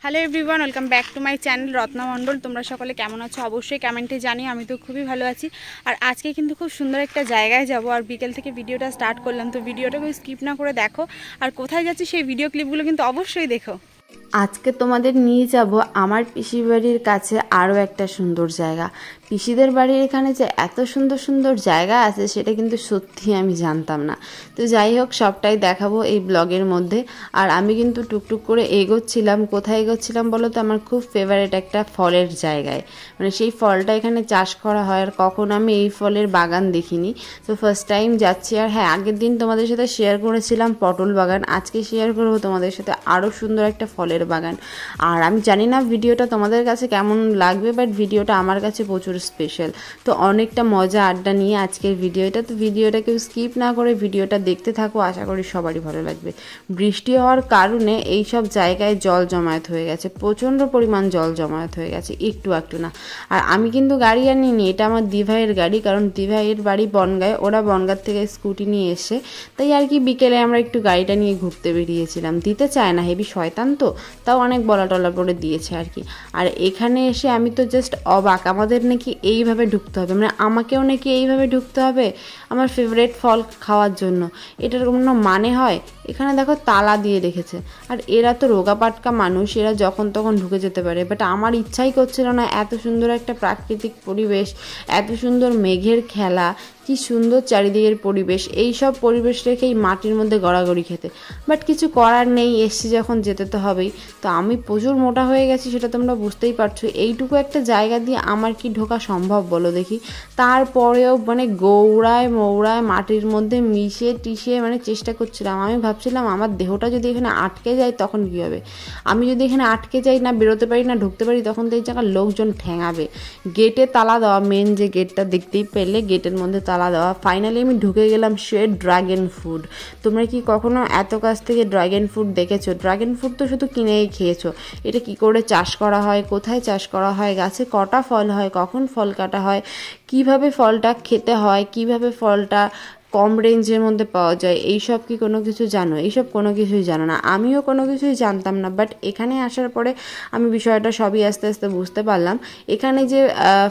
Hello everyone, welcome back to my channel Ratna Mondal. তোমরা সকলে কেমন আছো অবশ্যই কমেন্টে জানিও। আমি তো খুবই ভালো আছি। আর আজকে কিন্তু খুব সুন্দর একটা জায়গায় যাব, আর বিকেল থেকে ভিডিওটা স্টার্ট করলাম। তো ভিডিওটাকে স্কিপ না করে দেখো, আর কোথায় যাচ্ছি সেই ভিডিও ক্লিপগুলো কিন্তু অবশ্যই দেখো। আজকে তোমাদের নিয়ে যাব আমার পিসির বাড়ির কাছে আরও একটা সুন্দর জায়গা। পিসিদের বাড়ির এখানে যে এত সুন্দর সুন্দর জায়গা আছে সেটা কিন্তু সত্যি আমি জানতাম না। তো যাই হোক, সবটাই দেখাবো এই ব্লগের মধ্যে। আর আমি কিন্তু টুকটুক করে এগোচ্ছিলাম। কোথায় এগোচ্ছিলাম বলো তো? আমার খুব ফেভারিট একটা ফলের জায়গায়, মানে সেই ফলটা এখানে চাষ করা হয়। আর কখন আমি এই ফলের বাগান দেখিনি, তো ফার্স্ট টাইম যাচ্ছি। আর হ্যাঁ, আগের দিন তোমাদের সাথে শেয়ার করেছিলাম পটল বাগান, আজকে শেয়ার করবো তোমাদের সাথে আরও সুন্দর একটা ফলের বাগান। আর আমি জানি না ভিডিওটা তোমাদের কাছে কেমন লাগবে, বাট ভিডিওটা আমার কাছে প্রচুর স্পেশাল। তো অনেকটা মজা আড্ডা নিয়ে আজকের ভিডিওটা। তো ভিডিওটা কেউ স্কিপ না করে ভিডিওটা দেখতে থাকো, আশা করি সবারই ভালো লাগবে। বৃষ্টি হওয়ার কারণে এই সব জায়গায় জল জমায়েত হয়ে গেছে, প্রচণ্ড পরিমাণ জল জমায়েত হয়ে গেছে, একটু একটু না। আর আমি কিন্তু গাড়ি আনিনি, এটা আমার দিভাইয়ের গাড়ি, কারণ দিভাইয়ের বাড়ি বনগাঁয়, ওরা বনগাঁ থেকে স্কুটি নিয়ে এসে, তাই আর কি বিকেলে আমরা একটু গাড়িটা নিয়ে ঘুরতে বেরিয়েছিলাম। দিতে চায় না, হেভি শয়তান তো, তাও অনেক বলা টলা করে দিয়েছে আর কি। আর এখানে এসে আমি তো জাস্ট অবাক, আমাদের নাকি এইভাবে ঢুকতে হবে, মানে আমাকেও নাকি এইভাবে ঢুকতে হবে আমার ফেভারিট ফল খাওয়ার জন্য। এটার কোনো মানে হয়? এখানে দেখো তালা দিয়ে রেখেছে। আর এরা তো রোগা পাটকা মানুষ, এরা যখন তখন ঢুকে যেতে পারে, বাট আমার ইচ্ছাই করছিল না। এত সুন্দর একটা প্রাকৃতিক পরিবেশ, এত সুন্দর মেঘের খেলা, কি সুন্দর চারিদিকের পরিবেশ, এই সব পরিবেশ রেখেই মাটির মধ্যে গড়াগড়ি খেতে। বাট কিছু করার নেই, এসছি যখন যেতে তো হবেই। তো আমি প্রচুর মোটা হয়ে গেছি, সেটা তোমরা বুঝতেই পারছো। এইটুকু একটা জায়গা দিয়ে আমার কি ঢোকা সম্ভব বলো দেখি? তারপরেও মানে গৌড়ায় মৌড়ায় মাটির মধ্যে মিশে টিশে মানে চেষ্টা করছিলাম। আমি ভাবছিলাম আমার দেহটা যদি এখানে আটকে যায় তখন কী হবে? আমি যদি এখানে আটকে যাই, না বেরোতে পারি না ঢুকতে পারি, তখন তো এই জায়গার লোকজন ঠ্যাঙাবে। গেটে তালা দেওয়া, মেন যে গেটটা দেখতেই পেলে, গেটের মধ্যে তালা দেওয়া। ফাইনালি আমি ঢুকে গেলাম সে ড্রাগন ফ্রুট। তোমরা কি কখনো এত কাছ থেকে ড্রাগন ফ্রুট দেখেছো? ড্রাগন ফ্রুট তো শুধু কিনেই খেয়েছো। এটা কি করে চাষ করা হয়, কোথায় চাষ করা হয়, গাছে কটা ফল হয়, কখন ফল কাটা হয়, কিভাবে ফলটা খেতে হয়, কিভাবে ফলটা কম রেঞ্জের মধ্যে পাওয়া যায়, এইসব কি কোনো কিছু জানো? এইসব কোনো কিছুই জানো না, আমিও কোনো কিছুই জানতাম না। বাট এখানে আসার পরে আমি বিষয়টা সবই আস্তে আস্তে বুঝতে পারলাম। এখানে যে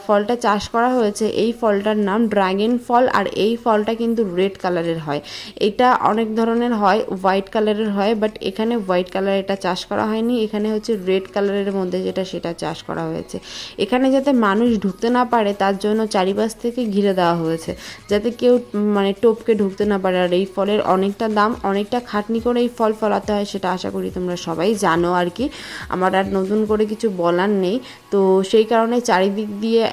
ফলটা চাষ করা হয়েছে, এই ফলটার নাম ড্রাগন ফল। আর এই ফলটা কিন্তু রেড কালারের হয়। এটা অনেক ধরনের হয়, হোয়াইট কালারের হয়, বাট এখানে হোয়াইট কালার এটা চাষ করা হয়নি, এখানে হচ্ছে রেড কালারের মধ্যে যেটা সেটা চাষ করা হয়েছে। এখানে যাতে মানুষ ঢুকতে না পারে তার জন্য চারিপাশ থেকে ঘিরে দেওয়া হয়েছে, যাতে কেউ মানে টোপকে ঢুকতে না পারে। আর এই ফলের অনেকটা দাম, অনেকটা খাটনি করে এই ফল ফলাতে হয়, সেটা আশা করি তোমরা সবাই জানো আর কি। আমার আর নতুন করে কিছু বলার নেই। তো সেই কারণে চারিদিক দিয়ে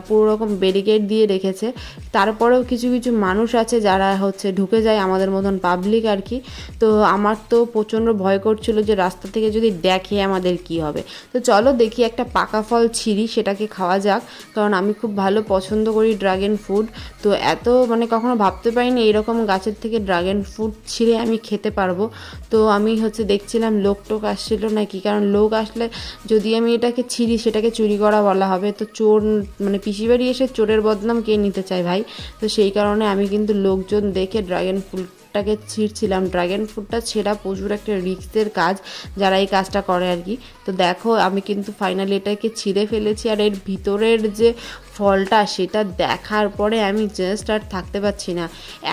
পুরো রকম ব্যারিকেড দিয়ে রেখেছে। তারপরেও কিছু কিছু মানুষ আছে যারা হচ্ছে ঢুকে যায়, আমাদের মতন পাবলিক আর কি। তো আমার তো প্রচণ্ড ভয় করছিল যে রাস্তা থেকে যদি দেখে আমাদের কি হবে। তো চলো দেখি একটা পাকা ফল ছিঁড়ি, সেটাকে খাওয়া যাক, কারণ আমি খুব ভালো পছন্দ করি ড্রাগন ফ্রুট। তো এত মানে কখনো ভাবতে পারিনি এইরকম গাছের থেকে ড্রাগন ফ্রুট ছিঁড়ে আমি খেতে পারবো। তো আমি হচ্ছে দেখছিলাম লোক টোক আসছিল নাকি, কারণ লোক আসলে যদি আমি এটাকে ছিঁড়ি সেটাকে চুরি করা বলা হবে। তো চোর মানে পিসিবাড়ি এসে চোরের বদনাম কে নিতে চায় ভাই? তো সেই কারণে আমি কিন্তু লোকজন দেখে ড্রাগন ফ্রুটটাকে ছিঁড়ছিলাম। ড্রাগন ফ্রুটটা ছেঁড়া প্রচুর একটা রিস্কের কাজ যারা এই কাজটা করে আর কি। তো দেখো আমি কিন্তু ফাইনালি এটাকে ছিঁড়ে ফেলেছি। আর এর ভিতরের যে ফলটা সেটা দেখার পরে আমি জাস্ট আর থাকতে পারছি না।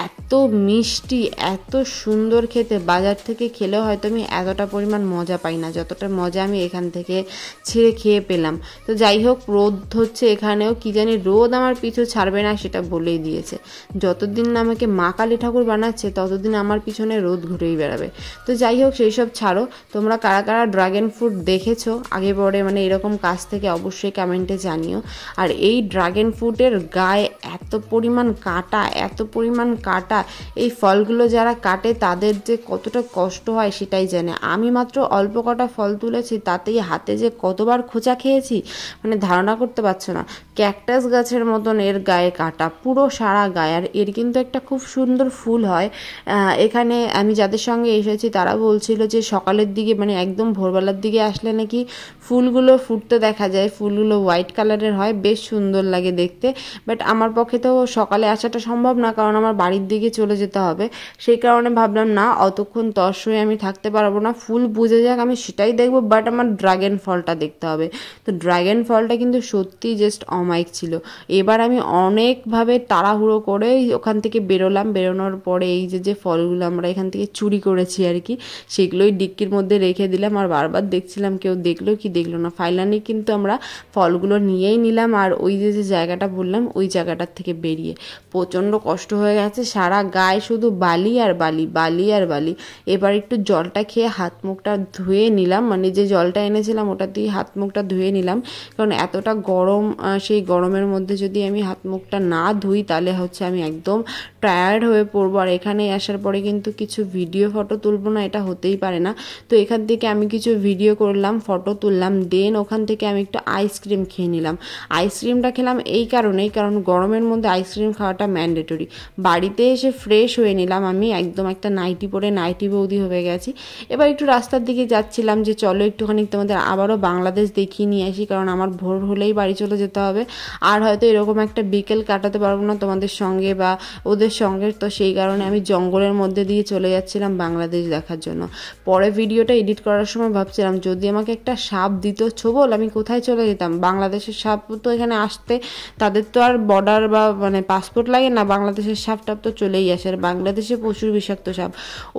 এত মিষ্টি, এত সুন্দর খেতে, বাজার থেকে খেলেও হয়তো আমি এতটা পরিমাণ মজা পাই না যতটা মজা আমি এখান থেকে ছিঁড়ে খেয়ে পেলাম। তো যাই হোক, রোদ হচ্ছে এখানেও, কি জানি রোদ আমার পিছু ছাড়বে না সেটা বলেই দিয়েছে। যতদিন না আমাকে মা কালী ঠাকুর বানাচ্ছে ততদিন আমার পিছনে রোদ ঘুরেই বেড়াবে। তো যাই হোক, সেই সব ছাড়ো। তোমরা কারা কারা ড্রাগন ফ্রুট দেখেছো আগে পরে, মানে এরকম কাছ থেকে অবশ্যই কমেন্টে জানিও। আর এই ড্রাগন ফ্রুটের গায়ে এত পরিমাণ কাঁটা, এত পরিমাণ কাঁটা, এই ফলগুলো যারা কাটে তাদের যে কতটা কষ্ট হয় সেটাই জানে। আমি মাত্র অল্প কটা ফল তুলেছি, তাতেই হাতে যে কতবার খোঁচা খেয়েছি মানে ধারণা করতে পারছো না। ক্যাকটাস গাছের মতন এর গায়ে কাঁটা, পুরো সারা গায়ে। আর এর কিন্তু একটা খুব সুন্দর ফুল হয়। এখানে আমি যাদের সঙ্গে এসেছি তারা বলছিল যে সকালের দিকে মানে একদম ভোরবেলার দিকে আসলে নাকি ফুলগুলো ফুটতে দেখা যায়, ফুলগুলো হোয়াইট কালারের হয়, বেশ সুন্দর সুন্দর লাগে দেখতে। বাট আমার পক্ষে তো সকালে আসাটা সম্ভব না, কারণ আমার বাড়ির দিকে চলে যেতে হবে। সেই কারণে ভাবলাম না, অতক্ষণ তর্স হয়ে আমি থাকতে পারবো না, ফুল বুঝে যাক আমি সেটাই দেখবো, বাট আমার ড্রাগন ফলটা দেখতে হবে। তো ড্রাগন ফলটা কিন্তু সত্যি জাস্ট অমায়িক ছিল। এবার আমি অনেকভাবে তাড়াহুড়ো করে ওখান থেকে বেরোলাম। বেরোনোর পরে এই যে ফলগুলো আমরা এখান থেকে চুরি করেছি আর কি, সেগুলোই ডিক্কির মধ্যে রেখে দিলাম। আর বারবার দেখছিলাম কেউ দেখলো কি দেখলো না। ফাইনালি কিন্তু আমরা ফলগুলো নিয়েই নিলাম। আর ওই যে জায়গাটা বললাম, ওই জায়গাটার থেকে বেরিয়ে প্রচণ্ড কষ্ট হয়ে গেছে, সারা গায়ে শুধু বালি আর বালি, বালি আর বালি। এবার একটু জলটা খেয়ে হাত মুখটা ধুয়ে নিলাম, মানে যে জলটা এনেছিলাম ওটা দিয়ে হাত মুখটা ধুয়ে নিলাম, কারণ এতটা গরম, সেই গরমের মধ্যে যদি আমি হাত মুখটা না ধুই তাহলে হচ্ছে আমি একদম টায়ার্ড হয়ে পড়বো। আর এখানে আসার পরে কিন্তু কিছু ভিডিও ফটো তুলবো না, এটা হতেই পারে না। তো এখান থেকে আমি কিছু ভিডিও করলাম, ফটো তুললাম, দেন ওখান থেকে আমি একটু আইসক্রিম খেয়ে নিলাম। আইসক্রিমটা খেলাম এই কারণেই, কারণ গরমের মধ্যে আইসক্রিম খাওয়াটা ম্যান্ডেটরি। বাড়িতে এসে ফ্রেশ হয়ে নিলাম, আমি একদম একটা নাইটি পরে নাইটি বৌদি হয়ে গেছি। এবার একটু রাস্তার দিকে যাচ্ছিলাম যে চলো একটুখানি তোমাদের আবারও বাংলাদেশ দেখিয়ে নিয়ে আসি, কারণ আমার ভোর হলেই বাড়ি চলে যেতে হবে। আর হয়তো এরকম একটা বিকেল কাটাতে পারবো না তোমাদের সঙ্গে বা ওদের সঙ্গে। তো সেই কারণে আমি জঙ্গলের মধ্যে দিয়ে চলে যাচ্ছিলাম বাংলাদেশ দেখার জন্য। পরে ভিডিওটা এডিট করার সময় ভাবছিলাম যদি আমাকে একটা সাপ দিত ছোবল, আমি কোথায় চলে যেতাম। বাংলাদেশের সাপ তো এখানে আসতে, তাদের তো আর বর্ডার বা মানে পাসপোর্ট লাগে না, বাংলাদেশের সাপ টাপ তো চলেই আসে। আর বাংলাদেশে প্রচুর বিষাক্ত সাপ।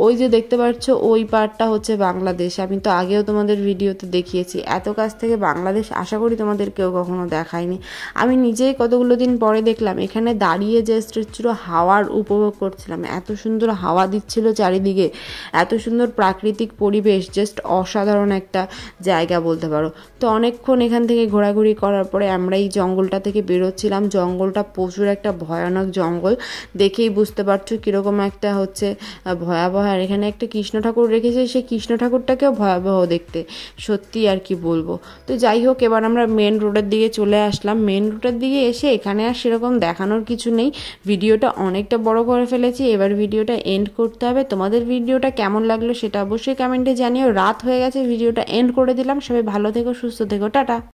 ওই যে দেখতে পাচ্ছ ওই পার্টটা হচ্ছে বাংলাদেশ। আমি তো আগেও তোমাদের ভিডিওতে দেখিয়েছি। এত কাছ থেকে বাংলাদেশ আশা করি তোমাদের কেউ কখনো দেখায়নি। আমি নিজেই কতগুলো দিন পরে দেখলাম, এখানে দাঁড়িয়ে জাস্ট একটু হাওয়ার উপভোগ করছিলাম। এত সুন্দর হাওয়া দিচ্ছিল চারিদিকে, এত সুন্দর প্রাকৃতিক পরিবেশ, জাস্ট অসাধারণ একটা জায়গা বলতে পারো। তো অনেকক্ষণ এখান থেকে ঘোরাঘুরি করার পরে আমরা এই জঙ্গলটা থেকে বেরোচ্ছিলাম। জঙ্গলটা প্রচুর একটা ভয়ানক জঙ্গল, দেখেই বুঝতে পারছো কীরকম একটা হচ্ছে ভয়াবহ। আর এখানে একটা কৃষ্ণ ঠাকুর রেখেছে, সেই কৃষ্ণ ঠাকুরটাকেও ভয়াবহ দেখতে, সত্যি আর কি বলবো। তো যাই হোক, এবার আমরা মেন রোডের দিকে চলে আসলাম। মেন রোডের দিকে এসে এখানে আর সেরকম দেখানোর কিছু নেই, ভিডিওটা অনেকটা বড় করে ফেলেছি। এবার ভিডিওটা এন্ড করতে হবে। তোমাদের ভিডিওটা কেমন লাগলো সেটা অবশ্যই কমেন্টে জানিও। রাত হয়ে গেছে, ভিডিওটা এন্ড করে দিলাম। সবাই ভালো থেকো, সুস্থ থেকো, টাটা।